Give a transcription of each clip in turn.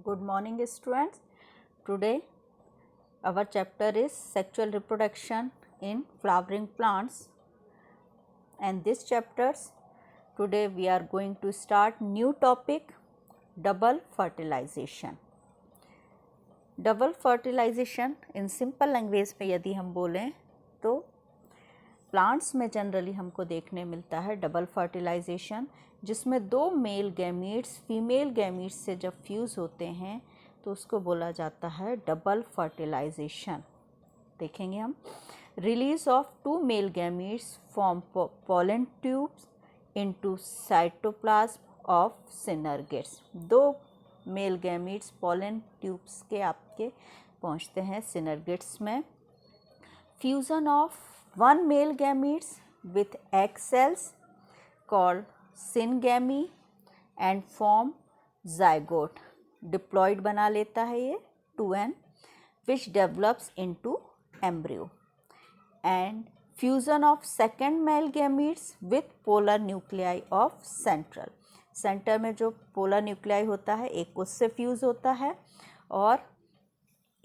Good morning students. Today our chapter is sexual reproduction in flowering plants, and this chapters today we are going to start new topic, double fertilization. Double fertilization in simple language में यदि हम बोलें तो plants में generally हमको देखने मिलता है डबल फर्टिलाइजेशन, जिसमें दो मेल गैमीट्स फीमेल गैमीट्स से जब फ्यूज़ होते हैं तो उसको बोला जाता है डबल फर्टिलाइजेशन। देखेंगे हम। Release of two male gametes form pollen tubes into cytoplasm of synergids. दो मेल गैमीट्स पोलन ट्यूब्स के आपके पहुंचते हैं सिनर्गेट्स में। Fusion of one male gametes with egg cells called syngamy and form zygote. Diploid बना लेता है ये 2n which develops into embryo. And fusion of second male gametes with polar nuclei of central. Centre में जो polar nuclei होता है एक उससे फ्यूज़ होता है और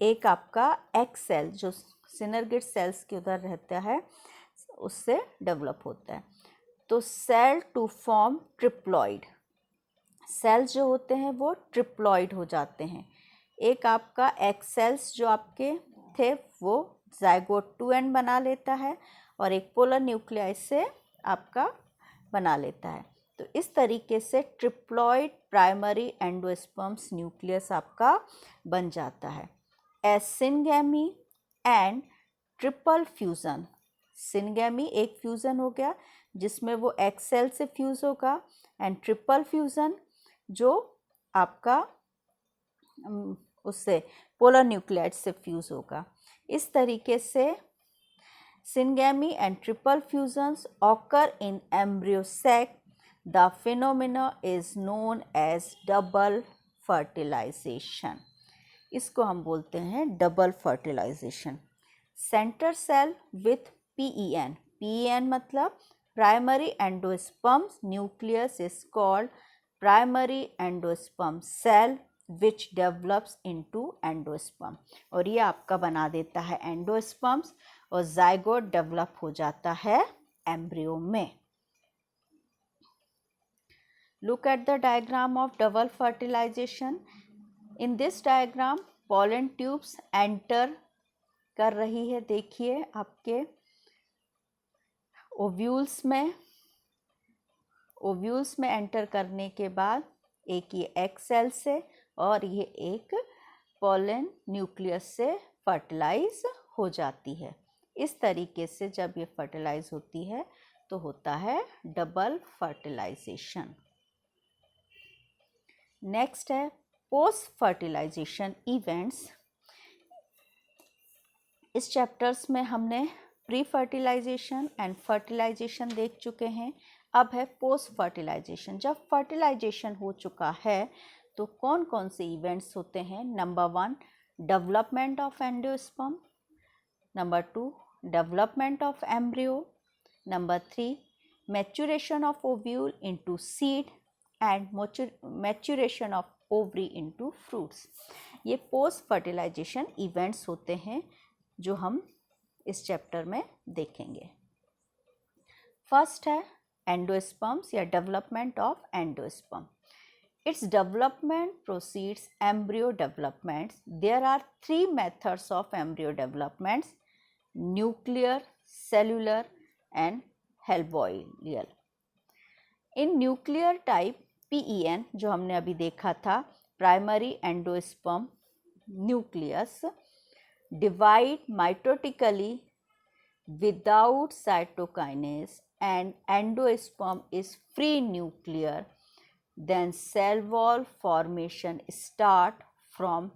एक आपका एग सेल जो सिनर्गेट सेल्स के उधर रहता है उससे डेवलप होता है। तो cell to form triploid, cells जो होते हैं वो ट्रिप्लॉइड हो जाते हैं। एक आपका एग सेल्स जो आपके थे वो जाइगोट 2n बना लेता है और एक पोलर न्यूक्लियाई से आपका बना लेता है। तो इस तरीके से ट्रिप्लॉइड प्राइमरी एंडोस्पर्म्स न्यूक्लियस आपका बन जाता है। As syngamy and triple fusion. Syngamy एक फ्यूज़न हो गया जिसमें वो एग सेल से फ्यूज़ होगा, एंड ट्रिपल फ्यूज़न जो आपका उससे पोलर न्यूक्लियाइड से फ्यूज़ होगा। इस तरीके से syngamy and triple fusions occur in embryo sac. The phenomena is known as double fertilization. इसको हम बोलते हैं double fertilization. Center cell with PEN, PEN मतलब primary endosperms nucleus is called primary endosperm cell which develops into endosperm, और ये आपका बना देता है एंडोस्पर्म्स और जाइगोट डेवलप हो जाता है एम्ब्रियो में। Look at the diagram of double fertilization. In this diagram pollen tubes enter कर रही है, देखिए आपके ओव्यूल्स में एंटर करने के बाद एक ये एग सेल से और ये एक पोलन न्यूक्लियस से फर्टिलाइज हो जाती है। इस तरीके से जब ये फर्टिलाइज होती है तो होता है डबल फर्टिलाइजेशन। नेक्स्ट है पोस्ट फर्टिलाइजेशन इवेंट्स। इस चैप्टर्स में हमने प्री फर्टिलाइजेशन एंड फर्टिलाइजेशन देख चुके हैं। अब है पोस्ट फर्टिलाइजेशन। जब फर्टिलाइजेशन हो चुका है तो कौन कौन से इवेंट्स होते हैं? Number 1 development of endosperm, number 2 development of embryo, number 3 maturation of ovule into seed and maturation of ovary into fruits. ये पोस्ट फर्टिलाइजेशन इवेंट्स होते हैं जो हम इस चैप्टर में देखेंगे। फर्स्ट है एंडोस्पर्म्स या development of endosperm. Its development proceeds embryo developments. There are 3 methods of embryo developments: nuclear, cellular and helobial. In nuclear type PEN जो हमने अभी देखा था, primary endosperm nucleus divide mitotically without cytokinase and endosperm is free nuclear, then cell wall formation start from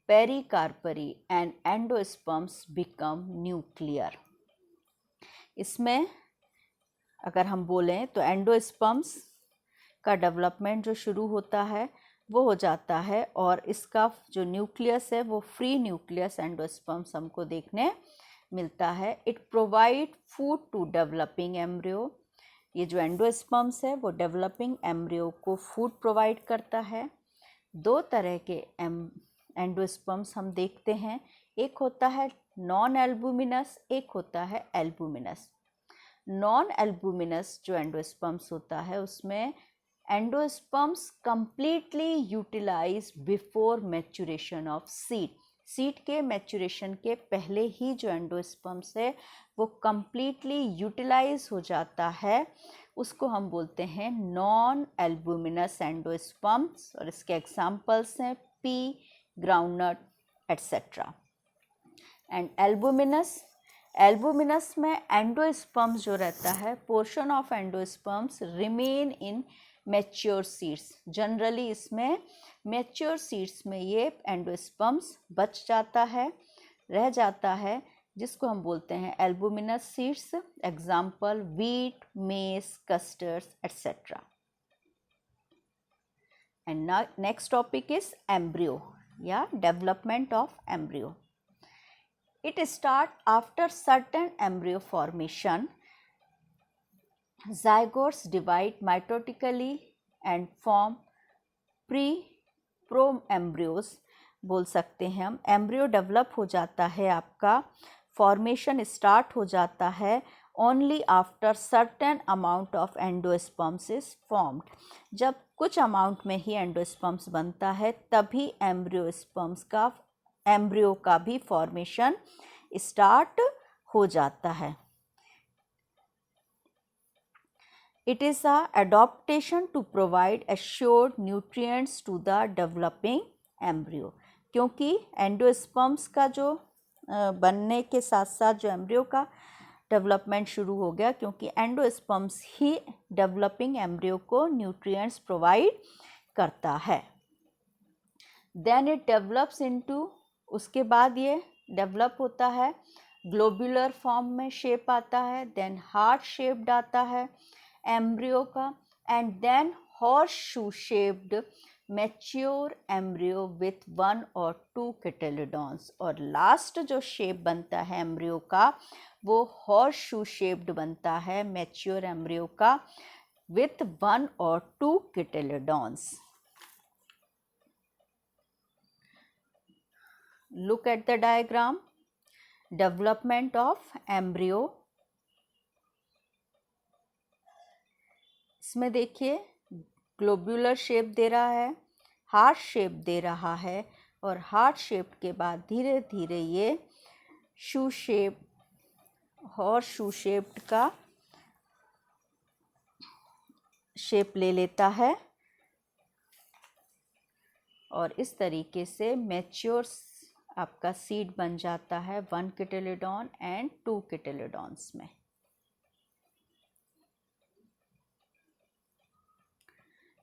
pericarpary and endosperms become nuclear. इसमें अगर हम बोलें तो एंडोस्पर्म्स का डेवलपमेंट जो शुरू होता है वो हो जाता है और इसका जो न्यूक्लियस है वो फ्री न्यूक्लियस एंडोस्पर्म्स हमको देखने मिलता है। It provide food to developing embryo. ये जो एंडोस्पर्म्स है वो डेवलपिंग एम्ब्रियो को फूड प्रोवाइड करता है। दो तरह के एंडोस्पर्म्स हम देखते हैं, एक होता है नॉन एल्बुमिनस, एक होता है एल्बुमिनस। नॉन एल्बुमिनस जो एंडोस्पर्म्स होता है उसमें endosperms completely utilize before maturation of seed. Seed के मैच्योरेशन के पहले ही जो एंडोस्पर्म्स है वो कंप्लीटली यूटिलाइज हो जाता है, उसको हम बोलते हैं नॉन एल्बुमिनस एंडोस्पर्म्स। और इसके एग्जांपल्स हैं P, groundnut etcetera. And albuminous में एंडोस्पर्म्स जो रहता है, portion of endosperms remain in mature seeds. Generally इसमें मैच्योर सीड्स में ये एंडोस्पर्म्स बच जाता है, रह जाता है, जिसको हम बोलते हैं albuminous seeds. Example wheat, maize, custards etcetera. And next topic is embryo या development of embryo. It starts after certain embryo formation. Zygotes divide mitotically and form pro-embryos. बोल सकते हैं हम, एम्ब्रियो डेवलप हो जाता है, आपका फॉर्मेशन स्टार्ट हो जाता है only after certain amount of endosperms is formed. जब कुछ अमाउंट में ही एंडोस्पर्म्स बनता है तभी एम्ब्रियो का भी फॉर्मेशन स्टार्ट हो जाता है. It is a adaptation to provide assured nutrients to the developing embryo. क्योंकि एंडोस्पर्म्स का जो बनने के साथ साथ जो एम्ब्रियो का डेवलपमेंट शुरू हो गया, क्योंकि एंडोस्पर्म्स ही डेवलपिंग एम्ब्रियो को न्यूट्रिएंट्स प्रोवाइड करता है. देन इट डेवलप्स इनटू, उसके बाद ये डेवलप होता है, ग्लोबुलर फॉर्म में शेप आता है, देन हार्ट शेप्ड आता है एम्ब्रियो का, and then horse shoe shaped mature embryo with 1 or 2 cotyledons. और लास्ट जो शेप बनता है एम्ब्रियो का वो हॉर्स शू शेप्ड बनता है मैच्योर एम्ब्रियो का with 1 or 2 किटेलिडॉन्स. Look at the diagram. Development of embryo. इसमें देखिए ग्लोब्यूलर शेप दे रहा है, हार्ट शेप दे रहा है, और हार्ट शेप के बाद धीरे धीरे ये शू शेप, हॉर्स शू शेप्ड का शेप ले लेता है, और इस तरीके से मैच्योर आपका सीड बन जाता है 1 किटेलिडॉन एंड 2 किटेलिडॉन्स में.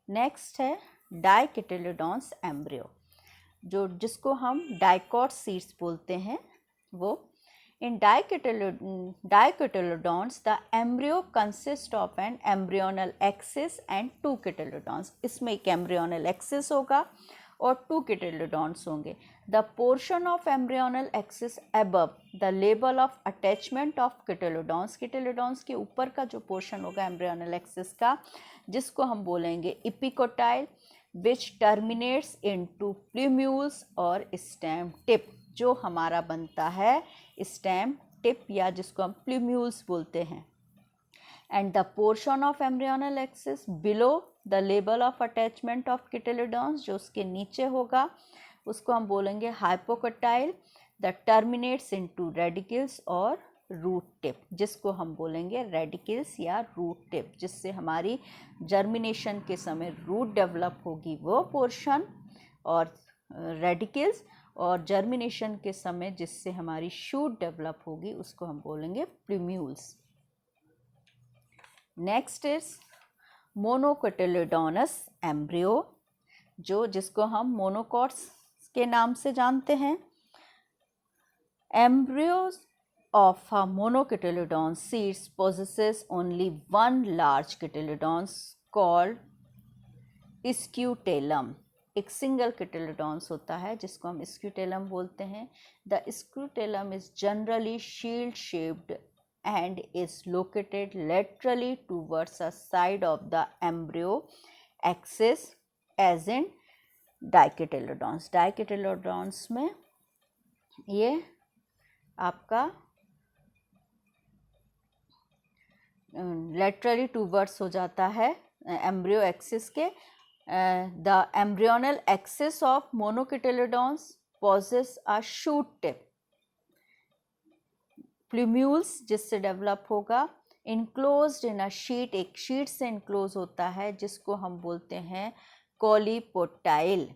नेक्स्ट है डाइकिटेलिडॉन्स एम्ब्रियो, जिसको हम डाइकॉट सीड्स बोलते हैं. वो in dicotyledons the embryo consist of an embryonal axis and 2 cotyledons. इसमें एक एम्ब्रियोनल एक्सिस होगा और 2 किटेलिडॉन्स होंगे. The portion of embryonal axis above the level of attachment of cotyledons. Cotyledons के ऊपर का जो पोर्शन होगा एम्ब्रियोनल एक्सिस का, जिसको हम बोलेंगे इपिकोटाइल, विच टर्मिनेट्स इनटू प्ल्यूम्यूल्स और स्टेम टिप. जो हमारा बनता है स्टेम टिप या जिसको हम प्ल्यूम्यूल्स बोलते हैं. And the portion of embryonal axis below the level of attachment of cotyledons, जो उसके नीचे होगा, उसको हम बोलेंगे hypocotyl. The terminates into radicals और रूट टिप, जिसको हम बोलेंगे रेडिकल्स या रूट टिप, जिससे हमारी जर्मिनेशन के समय रूट डेवलप होगी वो पोर्शन, और रेडिकल्स, और जर्मिनेशन के समय जिससे हमारी शूट डेवलप होगी उसको हम बोलेंगे प्ल्यूम्यूल्स. नेक्स्ट इज मोनोकोटिलिडोनस एम्ब्रियो, जिसको हम मोनोकॉट्स के नाम से जानते हैं. Embryos of a monocotyledon seeds possesses only one large cotyledons called scutellum. एक सिंगल किटेलिडॉन्स होता है जिसको हम स्क्यूटेलम बोलते हैं. The scutellum is generally shield shaped and is located laterally towards a side of the embryo axis, as in dicotyledons. Dicotyledons में ये आपका लेटरली टूवर्ड्स हो जाता है एम्ब्रियो एक्सिस के। The embryonal axis of monocotyledons possess a shoot tip. Plumules जिससे develop होगा, enclosed in a sheath, एक शीट से इनक्लोज होता है जिसको हम बोलते हैं कॉलीपोटाइल।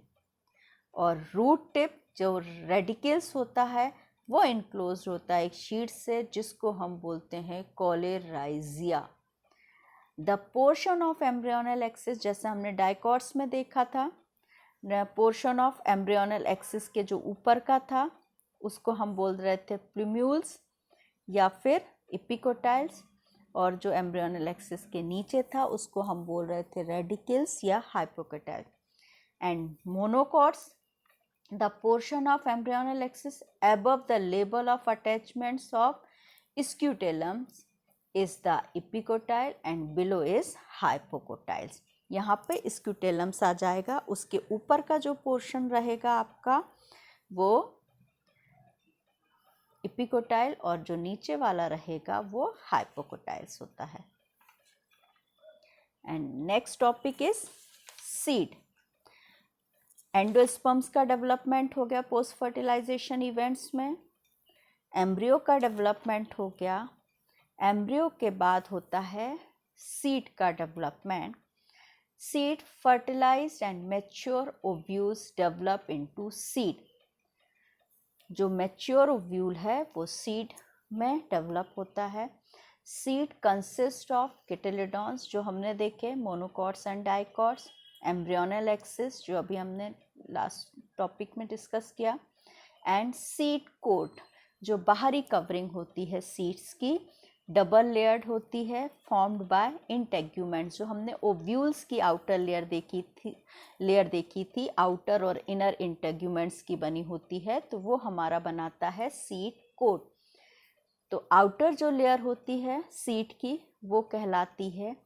और रूट टिप जो रेडिकल्स होता है वो इनक्लोज होता है एक शीट से जिसको हम बोलते हैं coleorhiza. The portion of embryonal axis, जैसे हमने डाइकॉट्स में देखा था, पोर्शन ऑफ एम्ब्रियोनल एक्सिस के जो ऊपर का था उसको हम बोल रहे थे प्लूम्यूल्स या फिर एपिकोटाइल्स, और जो एम्ब्रियोनल एक्सिस के नीचे था उसको हम बोल रहे थे रेडिकल्स या hypocotyl. And monocots, the portion of embryonal axis above the label of attachments of scutellums is the epicotyle and below is hypocotyles। यहाँ पे scutellums आ जाएगा, उसके ऊपर का जो पोर्शन रहेगा आपका वो एपिकोटाइल और जो नीचे वाला रहेगा वो हाइपोकोटाइल्स होता है। And next topic is seed. Endosperms का डेवलपमेंट हो गया पोस्ट फर्टिलाइजेशन इवेंट्स में। एम्ब्रियो का डेवलपमेंट हो गया। एम्ब्रियो के बाद होता है सीड का development. Seed fertilized and mature ovules develop into seed. जो मैच्योर ओव्यूल है वो सीड में डेवलप होता है। सीड कंसिस्ट ऑफ कोटिलेडॉन्स जो हमने देखे, monocots and dicots, embryonal axis जो अभी हमने लास्ट टॉपिक में डिस्कस किया, एंड सीड कोट जो बाहरी कवरिंग होती है सीड्स की, डबल लेयर्ड होती है, फॉर्म्ड बाय इंटेग्यूमेंट्स। जो हमने ओव्यूल्स की आउटर लेयर देखी थी आउटर और इनर इंटेग्यूमेंट्स की बनी होती है, तो वो हमारा बनाता है सीड कोट। तो आउटर जो लेयर होती है सीड की वो कहलाती है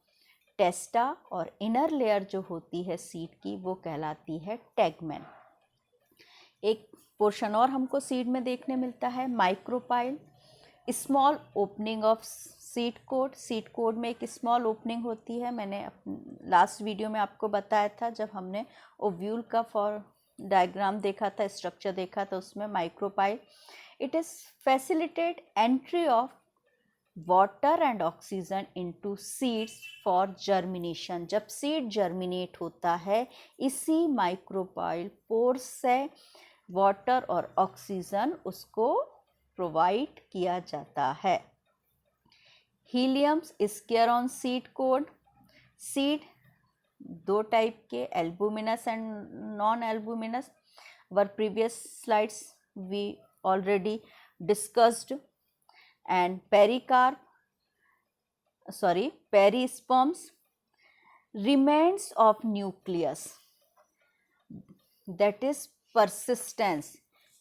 टेस्टा, और इनर लेयर जो होती है सीड की वो कहलाती है टेगमेन। एक पोर्शन और हमको सीड में देखने मिलता है micropyle, small opening of seed coat. Seed code में एक स्मॉल ओपनिंग होती है, मैंने लास्ट वीडियो में आपको बताया था जब हमने ओव्यूल का डायग्राम देखा था, स्ट्रक्चर देखा था, उसमें micropyle. It is facilitate entry of water and oxygen into seeds for germination. जब सीड जर्मिनेट होता है इसी माइक्रोपाइल पोर्स से वाटर और ऑक्सीजन उसको प्रोवाइड किया जाता है। Hilum's scar on seed coat. Seed दो टाइप के, albuminous and non albuminous. Were previous slides we already discussed. And perisperms, remains of nucleus, that is persistence।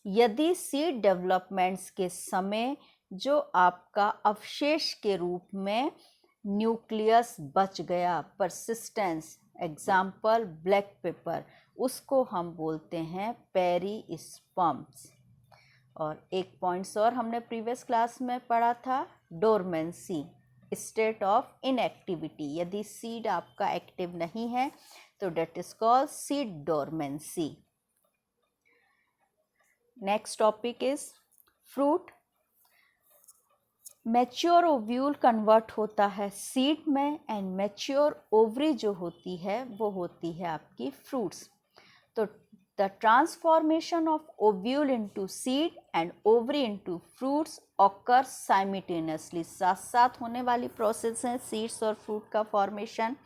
यदि सीड डेवलपमेंट्स के समय जो आपका अवशेष के रूप में न्यूक्लियस बच गया, persistence, एग्जाम्पल ब्लैक पेपर, उसको हम बोलते हैं पेरिस्पर्म्स। और एक पॉइंट्स और हमने प्रीवियस क्लास में पढ़ा था, डोरमेंसी, स्टेट ऑफ इनएक्टिविटी। यदि सीड आपका एक्टिव नहीं है तो that is called seed dormancy. Next topic is fruit. Mature ovule convert होता है सीड में, एंड मैच्योर ओवरी जो होती है वो होती है आपकी फ्रूट्स। तो the transformation of ovule into seed and ovary into fruits occurs simultaneously। साथ साथ होने वाली प्रोसेस है सीड्स और फ्रूट का formation.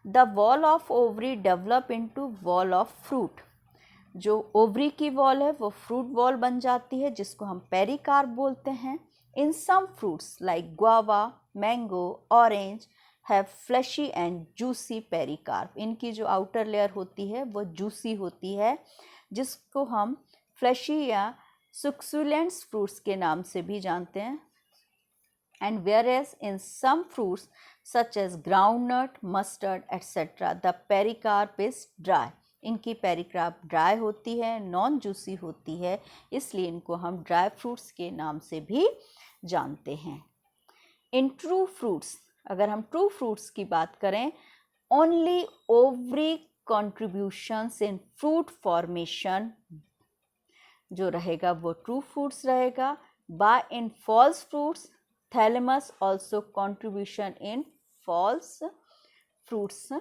The wall of ovary develop into wall of fruit। जो ओवरी की वॉल है वो फ्रूट वॉल बन जाती है जिसको हम पेरिकार्प बोलते हैं। In some fruits like guava, mango, orange have fleshy and juicy pericarp। इनकी जो आउटर लेयर होती है वो जूसी होती है, जिसको हम फ्लैशी या succulents फ्रूट्स के नाम से भी जानते हैं। And whereas in some fruits such as groundnut, mustard, etc., the pericarp is dry। इनकी पेरिकार्प ड्राई होती है, नॉन जूसी होती है, इसलिए इनको हम ड्राई फ्रूट्स के नाम से भी जानते हैं। इन ट्रू फ्रूट्स, अगर हम ट्रू फ्रूट्स की बात करें, only ovary contributions in fruit formation जो रहेगा वो ट्रू फ्रूट्स रहेगा। By in false fruits, thalamus also contribution in false fruits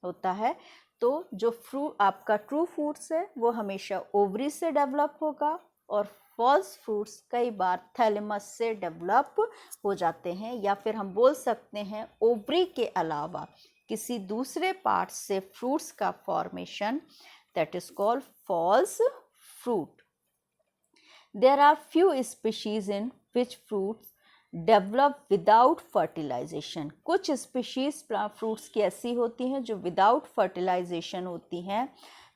होता है। तो जो फ्रूट आपका ट्रू फ्रूट्स है वो हमेशा ओवरी से डेवलप होगा और फॉल्स फ्रूट्स कई बार थैलेमस से डेवलप हो जाते हैं, या फिर हम बोल सकते हैं ओवरी के अलावा किसी दूसरे पार्ट से फ्रूट्स का formation, that is called false fruit. There are few species in which fruits develop without fertilization. कुछ species fruits की ऐसी होती हैं जो without fertilization होती हैं.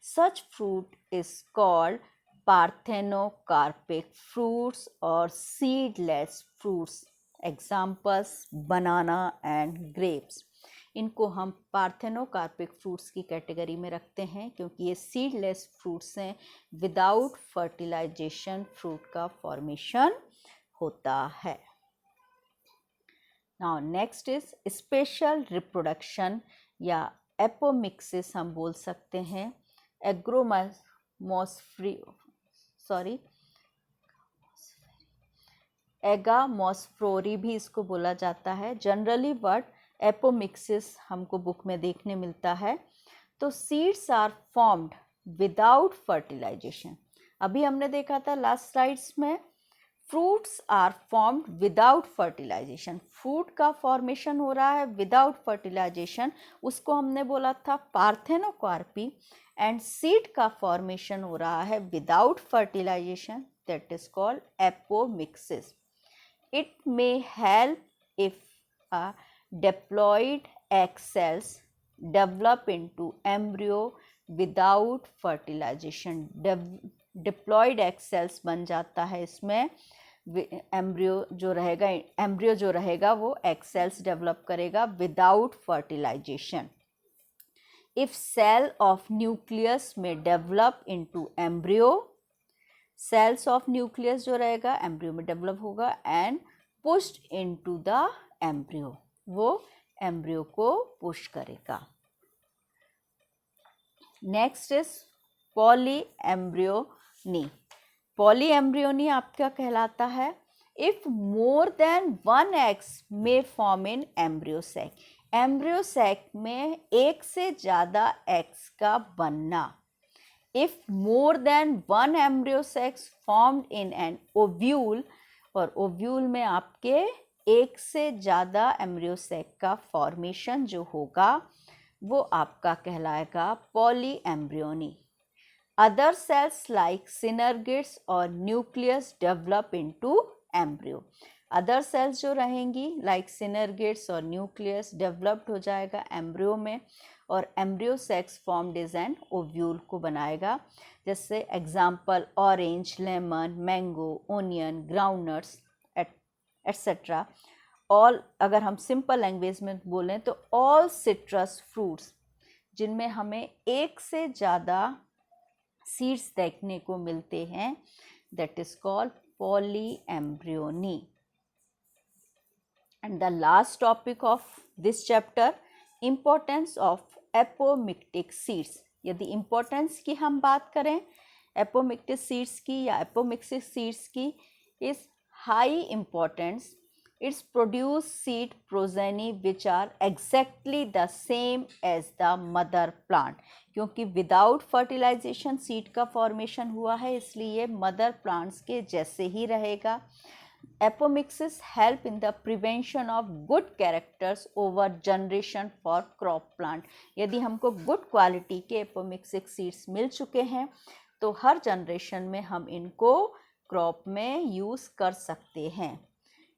Such fruit is called parthenocarpic fruits or seedless fruits. Examples banana and grapes. इनको हम पार्थेनोकार्पिक फ्रूट्स की कैटेगरी में रखते हैं क्योंकि ये सीडलेस फ्रूट्स हैं, विदाउट फर्टिलाइजेशन फ्रूट का फॉर्मेशन होता है। Now next is special reproduction या एपोमिक्सिस हम बोल सकते हैं। एगामोस्फ्लोरी भी इसको बोला जाता है। जनरली वर्ड एपोमिक्सिस हमको बुक में देखने मिलता है। तो seeds are formed without fertilization. अभी हमने देखा था लास्ट स्लाइड्स में, fruits are formed without fertilization. Fruit का फॉर्मेशन हो रहा है विदाउट फर्टिलाइजेशन, उसको हमने बोला था पार्थेनोकार्पी। एंड सीड का फॉर्मेशन हो रहा है without fertilization, that is called apomixis. It may help if a diploid egg cells develop into embryo without fertilization. Diploid egg cells बन जाता है इसमें, एम्ब्रियो जो रहेगा वो egg cells डेवलप करेगा without fertilization. If cell of nucleus में develop into embryo, cells of nucleus जो रहेगा एम्ब्रियो में डेवलप होगा and pushed into the embryo, वो एम्ब्रियो को पुश करेगा। Next is polyembryony. पॉलीएम्ब्रियोनी आपका कहलाता है if more than one eggs में form in embryo sac. Embryo sac में एक से ज़्यादा एग्स का बनना। If more than one embryo sacs formed in N ovule, और ओव्यूल में आपके एक से ज़्यादा एम्ब्रियो सैक का फॉर्मेशन जो होगा वो आपका कहलाएगा पॉलीएम्ब्रियोनी। अदर सेल्स लाइक सिनर्गिड्स और nucleus develop into embryo. Other sales जो रहेंगी लाइक सिनर्गिड्स और न्यूक्लियस डेवलप्ड हो जाएगा एम्ब्रियो में, और embryo sex formed is an ovule को बनाएगा। जैसे example orange, lemon, mango, onion, groundnuts etcetera. All, अगर हम सिंपल लैंग्वेज में बोलें तो ऑल सिट्रस फ्रूट्स जिनमें हमें एक से ज़्यादा सीड्स देखने को मिलते हैं, that is called polyembryony. And the last topic of this chapter, importance of apomictic seeds. यदि इम्पोर्टेंस की हम बात करें एपोमिक्टिक सीड्स की या एपोमिक्सिक सीड्स की, is high importance. It's produce seed progeny which are exactly the same as the mother plant. क्योंकि without fertilization seed का formation हुआ है, इसलिए mother plants के जैसे ही रहेगा। Apomixis help in the prevention of good characters over generation for crop plant. यदि हमको good quality के apomixis seeds मिल चुके हैं तो हर generation में हम इनको crop में use कर सकते हैं।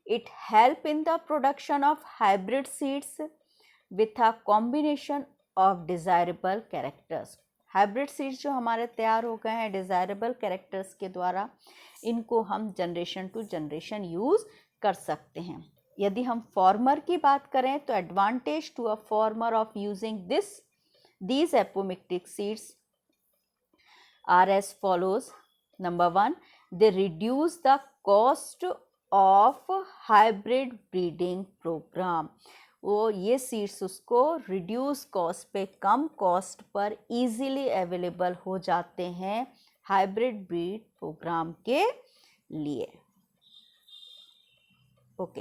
It help in the production of hybrid seeds with a combination of desirable characters. Hybrid seeds जो हमारे तैयार हो गए हैं desirable characters के द्वारा, इनको हम generation to generation use कर सकते हैं। यदि हम farmer की बात करें तो advantage to a farmer of using these apomictic seeds are as follows. Number 1, they reduce the cost of hybrid breeding program. वो ये सीड्स उसको रिड्यूस कॉस्ट पे, कम कॉस्ट पर इजीली अवेलेबल हो जाते हैं हाइब्रिड ब्रीड प्रोग्राम के लिए.